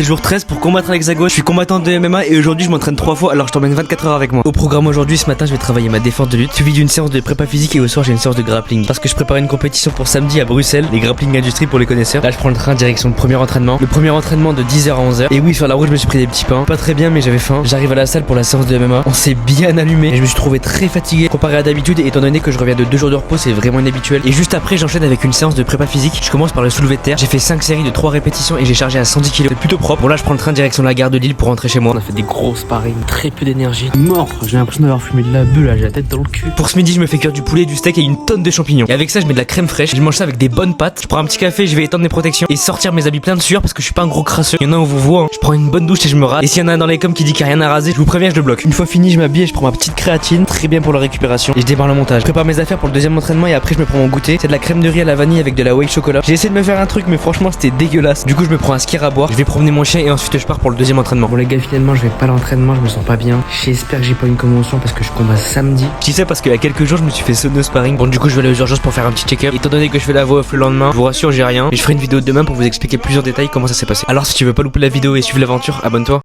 C'est le jour 13 pour combattre à l'Hexagone. Je suis combattant de MMA et aujourd'hui je m'entraîne 3 fois, alors je t'emmène 24 heures avec moi. Au programme aujourd'hui, ce matin je vais travailler ma défense de lutte, suivi d'une séance de prépa physique et au soir j'ai une séance de grappling. Parce que je prépare une compétition pour samedi à Bruxelles, les grappling industrie pour les connaisseurs. Là je prends le train direction le premier entraînement. Le premier entraînement de 10h à 11h. Et oui, sur la route je me suis pris des petits pains. Pas très bien mais j'avais faim. J'arrive à la salle pour la séance de MMA. On s'est bien allumé et je me suis trouvé très fatigué comparé à d'habitude, étant donné que je reviens de 2 jours de repos, c'est vraiment inhabituel. Et juste après j'enchaîne avec une séance de prépa physique. Je commence par le soulevé de terre. J'ai fait 5 séries de 3 répétitions et j'ai chargé à 110 kg. C'est plutôt propre. Bon là je prends le train direction la gare de Lille pour rentrer chez moi. On a fait des grosses sparring, très peu d'énergie. Mort, j'ai l'impression d'avoir fumé de la bulle là, j'ai la tête dans le cul. Pour ce midi je me fais cuire du poulet, du steak et une tonne de champignons. Et avec ça je mets de la crème fraîche. Je mange ça avec des bonnes pâtes. Je prends un petit café, je vais étendre mes protections et sortir mes habits pleins de sueur parce que je suis pas un gros crasseux. Il y en a où vous voit, hein. Je prends une bonne douche et je me rase. Et s'il y en a un dans les coms qui dit qu'il n'y a rien à raser, je vous préviens, je le bloque. Une fois fini, je m'habille et je prends ma petite créatine, très bien pour la récupération. Et je démarre le montage. Je prépare mes affaires pour le deuxième entraînement et après je me prends mon goûter. C'est de la crème de riz à la vanille avec de la whey chocolat. J'ai essayé de me faire un truc mais franchement c'était dégueulasse. Du coup je me prends un skier à boire. Je vais promener mon chien et ensuite je pars pour le deuxième entraînement. Bon les gars, finalement je vais pas à l'entraînement, je me sens pas bien. J'espère que j'ai pas une convention parce que je combats samedi. Je dis ça parce qu'il y a quelques jours je me suis fait sonner au sparring. Bon du coup je vais aller aux urgences pour faire un petit check-up. Étant donné que je fais la voix off le lendemain, je vous rassure j'ai rien. Mais je ferai une vidéo demain pour vous expliquer plus en détail comment ça s'est passé. Alors si tu veux pas louper la vidéo et suivre l'aventure, abonne-toi.